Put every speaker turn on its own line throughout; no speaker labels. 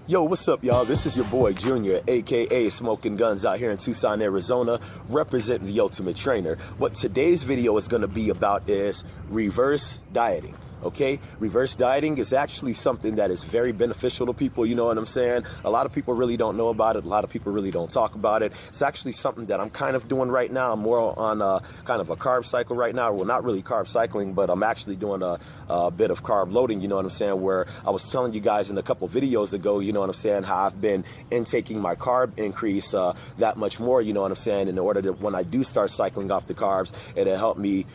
Yo, what's up, y'all? This is your boy Junior, aka Smoking Guns, out here in Tucson, Arizona, representing the Ultimate Trainer. What today's video is going to be about is reverse dieting. Okay, reverse dieting is actually something that is very beneficial to people. You know what I'm saying? A lot of people really don't know about it. A lot of people really don't talk about it. It's actually something that I'm kind of doing right now. I'm more on kind of a carb cycle right now. Well, not really carb cycling, but I'm actually doing a bit of carb loading. You know what I'm saying? Where I was telling you guys in a couple videos ago, you know what I'm saying, how I've been intaking my carb increase that much more. You know what I'm saying? In order to, when I do start cycling off the carbs, it'll help me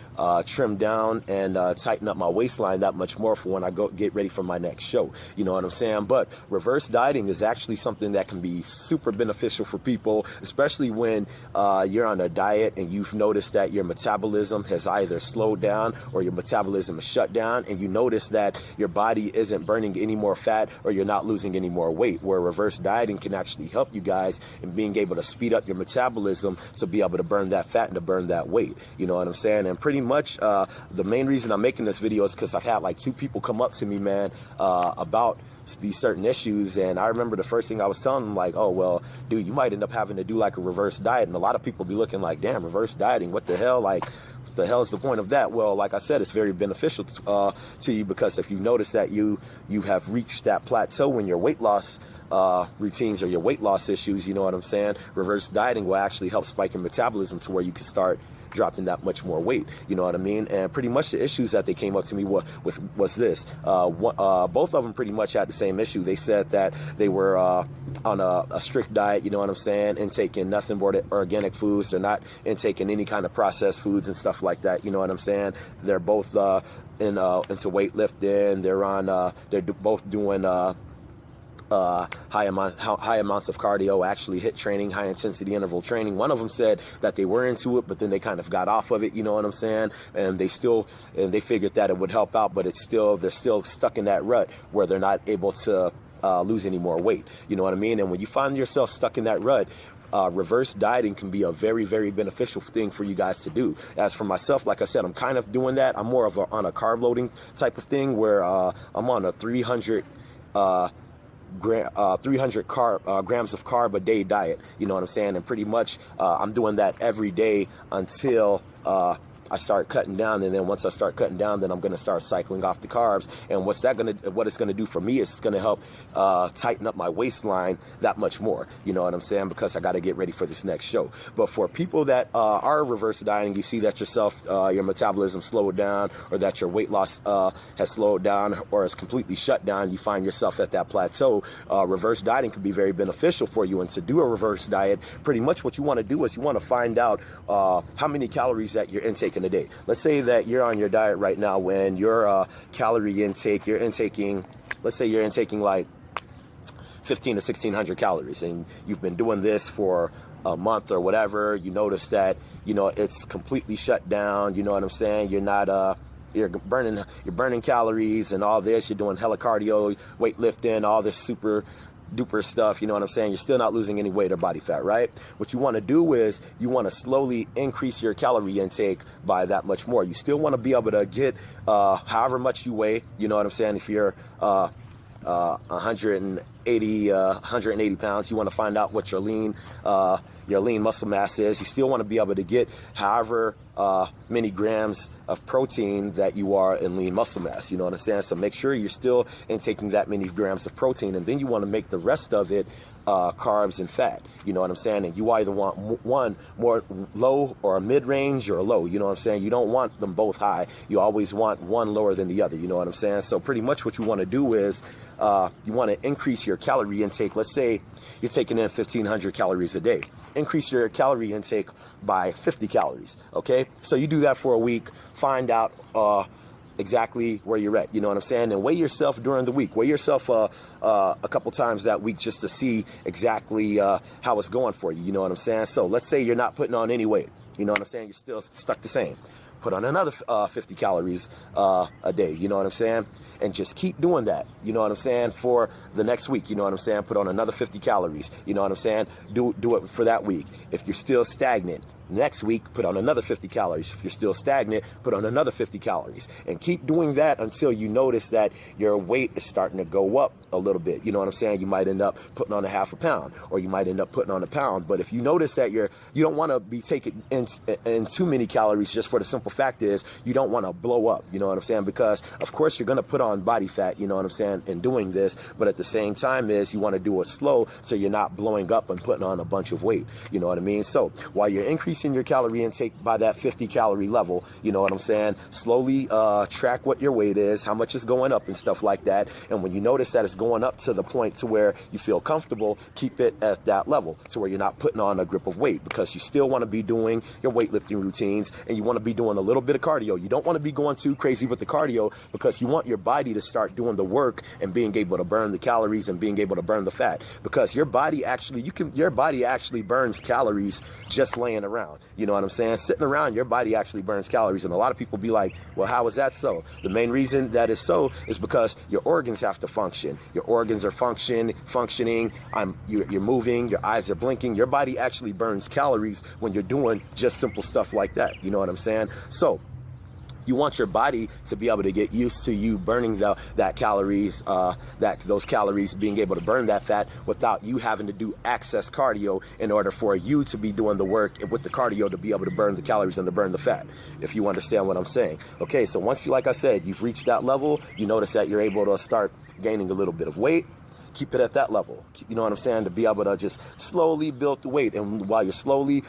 trim down and tighten up my waistline that much more for when I go get ready for my next show. You know what I'm saying? But reverse dieting is actually something that can be super beneficial for people, especially when you're on a diet and you've noticed that your metabolism has either slowed down or your metabolism is shut down, and you notice that your body isn't burning any more fat or you're not losing any more weight, where reverse dieting can actually help you guys in being able to speed up your metabolism to be able to burn that fat and to burn that weight. You know what I'm saying? And pretty much the main reason I'm making this video is because I've had like 2 people come up to me, man, about these certain issues. And I remember the first thing I was telling them, like, oh, well, dude, you might end up having to do like a reverse diet. And a lot of people be looking like, damn, reverse dieting, what the hell? Like, what the hell is the point of that? Well, like I said, it's very beneficial to you, because if you notice that you have reached that plateau in your weight loss routines or your weight loss issues, you know what I'm saying, reverse dieting will actually help spike your metabolism to where you can start dropping that much more weight. You know what I mean? And pretty much the issues that they came up to me with was this. Both of them pretty much had the same issue. They said that they were on a strict diet, you know what I'm saying, intaking nothing but organic foods. They're not intaking any kind of processed foods and stuff like that. You know what I'm saying? They're both into weightlifting. They're both doing high amounts of cardio, actually HIIT training, high intensity interval training. One of them said that they were into it, but then they kind of got off of it, you know what I'm saying? And they figured that it would help out, but they're still stuck in that rut where they're not able to lose any more weight. You know what I mean? And when you find yourself stuck in that rut, reverse dieting can be a very, very beneficial thing for you guys to do. As for myself, like I said, I'm kind of doing that. I'm more of on a carb loading type of thing, where I'm on a 300 grams of carb a day diet. You know what I'm saying? And pretty much I'm doing that every day until I start cutting down. And then once I start cutting down, then I'm going to start cycling off the carbs. And what it's going to do for me is it's going to help tighten up my waistline that much more. You know what I'm saying? Because I got to get ready for this next show. But for people that are reverse dieting, you see that your metabolism slowed down, or that your weight loss has slowed down or is completely shut down, you find yourself at that plateau, reverse dieting can be very beneficial for you. And to do a reverse diet, pretty much what you want to do is you want to find out how many calories that you're intaking a day. Let's say that you're on your diet right now, when your calorie intake, let's say you're intaking like 15 to 1600 calories, and you've been doing this for a month or whatever. You notice that, you know, it's completely shut down. You know what I'm saying? You're not you're burning calories and all this. You're doing hella cardio, weightlifting, all this super duper stuff, you know what I'm saying? You're still not losing any weight or body fat, right? What you want to do is you want to slowly increase your calorie intake by that much more. You still want to be able to get however much you weigh, you know what I'm saying? If you're 180 pounds, you want to find out what your lean muscle mass is. You still want to be able to get however many grams of protein that you are in lean muscle mass, you know what I'm saying? So make sure you're still intaking that many grams of protein, and then you want to make the rest of it carbs and fat, you know what I'm saying? And you either want one more low or a mid-range or a low, you know what I'm saying? You don't want them both high. You always want one lower than the other, you know what I'm saying? So pretty much what you want to do is you want to increase your calorie intake. Let's say you're taking in 1500 calories a day. Increase your calorie intake by 50 calories, okay? So you do that for a week, find out exactly where you're at, you know what I'm saying? And weigh yourself during the week. Weigh yourself a couple times that week just to see exactly how it's going for you, you know what I'm saying? So let's say you're not putting on any weight, you know what I'm saying? You're still stuck the same. Put on another 50 calories a day, you know what I'm saying? And just keep doing that, you know what I'm saying, for the next week, you know what I'm saying? Put on another 50 calories, you know what I'm saying? Do it for that week. If you're still stagnant, Next week, put on another 50 calories. If you're still stagnant, put on another 50 calories. And keep doing that until you notice that your weight is starting to go up a little bit. You know what I'm saying? You might end up putting on a half a pound, or you might end up putting on a pound. But if you notice that you don't want to be taking in too many calories, just for the simple fact is you don't want to blow up. You know what I'm saying? Because of course you're going to put on body fat, you know what I'm saying, in doing this. But at the same time is you want to do it slow so you're not blowing up and putting on a bunch of weight. You know what I mean? So while you're increasing your calorie intake by that 50 calorie level, you know what I'm saying, slowly track what your weight is, how much is going up and stuff like that. And when you notice that it's going up to the point to where you feel comfortable, keep it at that level to where you're not putting on a grip of weight, because you still want to be doing your weightlifting routines and you want to be doing a little bit of cardio. You don't want to be going too crazy with the cardio, because you want your body to start doing the work and being able to burn the calories and being able to burn the fat, because your body actually burns calories just laying around. You know what I'm saying? Sitting around, your body actually burns calories. And a lot of people be like, well, how is that so? The main reason that is so is because your organs have to function. Your organs are functioning. You're moving, your eyes are blinking. Your body actually burns calories when you're doing just simple stuff like that. You know what I'm saying? So you want your body to be able to get used to you burning those calories, being able to burn that fat without you having to do excess cardio in order for you to be doing the work with the cardio to be able to burn the calories and to burn the fat, if you understand what I'm saying. Okay, so once like I said, you've reached that level, you notice that you're able to start gaining a little bit of weight. Keep it at that level, you know what I'm saying, to be able to just slowly build the weight. And while you're slowly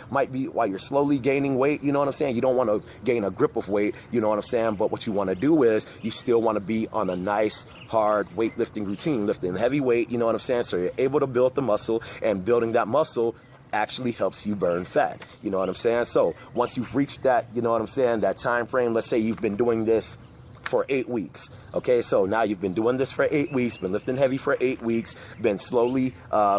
gaining weight, you know what I'm saying, you don't want to gain a grip of weight, you know what I'm saying, but what you want to do is you still want to be on a nice hard weightlifting routine, lifting heavy weight, you know what I'm saying, so you're able to build the muscle, and building that muscle actually helps you burn fat, you know what I'm saying. So once you've reached that, you know what I'm saying, that time frame, let's say you've been doing this for 8 weeks. Okay, so now you've been doing this for 8 weeks, been lifting heavy for 8 weeks, been slowly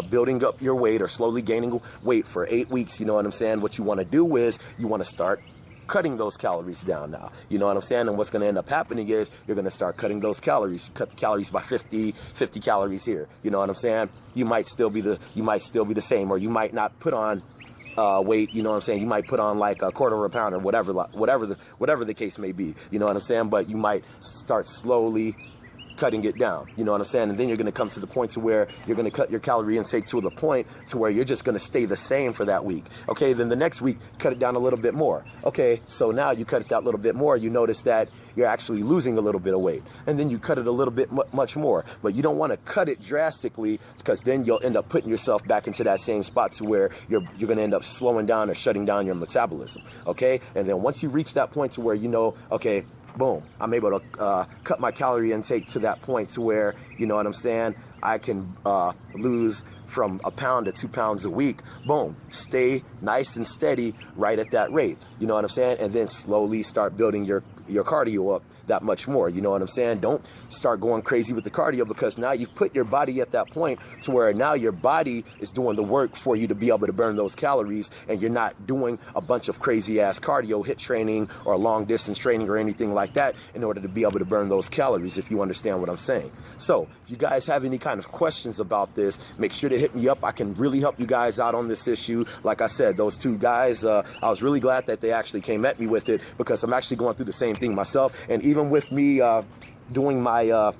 building up your weight or slowly gaining weight for 8 weeks. You know what I'm saying? What you want to do is you want to start cutting those calories down now. You know what I'm saying? And what's going to end up happening is you're going to start cutting those calories. Cut the calories by 50 calories here. You know what I'm saying? You might still be the same, or you might not put on weight, you know what I'm saying, you might put on like a quarter of a pound or whatever the case may be, you know what I'm saying, but you might start slowly cutting it down, you know what I'm saying, and then you're going to come to the point to where you're going to cut your calorie intake to the point to where you're just going to stay the same for that week. Okay, then the next week, cut it down a little bit more. Okay, so now you cut it down a little bit more, you notice that you're actually losing a little bit of weight, and then you cut it a little bit much more, but you don't want to cut it drastically, because then you'll end up putting yourself back into that same spot to where you're going to end up slowing down or shutting down your metabolism. Okay, and then once you reach that point to where you know, okay, boom, I'm able to cut my calorie intake to that point to where, you know what I'm saying, I can lose from a pound to 2 pounds a week. Boom, stay nice and steady right at that rate, you know what I'm saying, and then slowly start building your cardio up that much more, you know what I'm saying. Don't start going crazy with the cardio, because now you've put your body at that point to where now your body is doing the work for you to be able to burn those calories, and you're not doing a bunch of crazy ass cardio, hit training or long distance training or anything like that in order to be able to burn those calories, if you understand what I'm saying. So if you guys have any kind of questions about this, make sure to hit me up. I can really help you guys out on this issue. Like I said, those two guys, I was really glad that they actually came at me with it, because I'm actually going through the same thing myself. And even with me doing my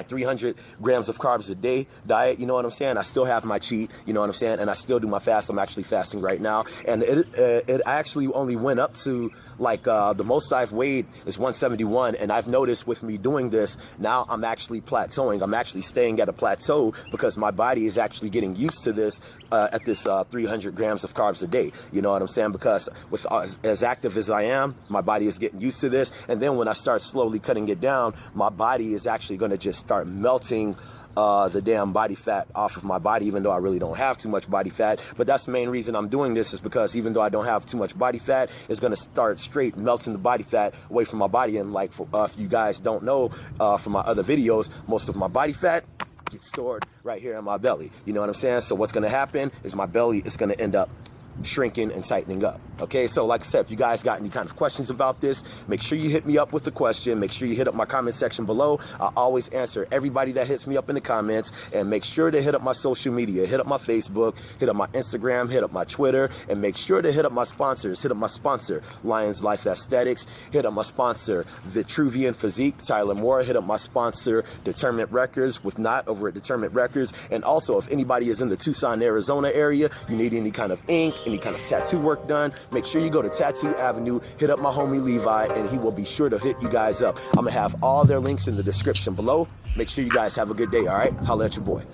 300 grams of carbs a day diet, you know what I'm saying, I still have my cheat, you know what I'm saying, and I still do my fast. I'm actually fasting right now, and it actually only went up to like the most I've weighed is 171, and I've noticed with me doing this now I'm actually plateauing. I'm actually staying at a plateau, because my body is actually getting used to this at this 300 grams of carbs a day, you know what I'm saying, because with as active as I am, my body is getting used to this, and then when I start slowly cutting it down, my body is actually going to just start melting the damn body fat off of my body, even though I really don't have too much body fat. But that's the main reason I'm doing this, is because even though I don't have too much body fat, it's going to start straight melting the body fat away from my body. And like, if you guys don't know from my other videos, most of my body fat gets stored right here in my belly, you know what I'm saying. So what's going to happen is my belly is going to end up shrinking and tightening up. Okay, so like I said, if you guys got any kind of questions about this, make sure you hit me up with the question. Make sure you hit up my comment section below. I always answer everybody that hits me up in the comments, and make sure to hit up my social media. Hit up my Facebook, hit up my Instagram, hit up my Twitter, and make sure to hit up my sponsors. Hit up my sponsor, Lions Life Aesthetics. Hit up my sponsor, Vitruvian Physique, Tyler Moore. Hit up my sponsor, Determined Records with Knot over at Determined Records. And also, if anybody is in the Tucson, Arizona area, you need any kind of ink, any kind of tattoo work done, make sure you go to Tattoo Avenue, hit up my homie Levi, and he will be sure to hit you guys up. I'm gonna have all their links in the description below. Make sure you guys have a good day, all right? Holla at your boy.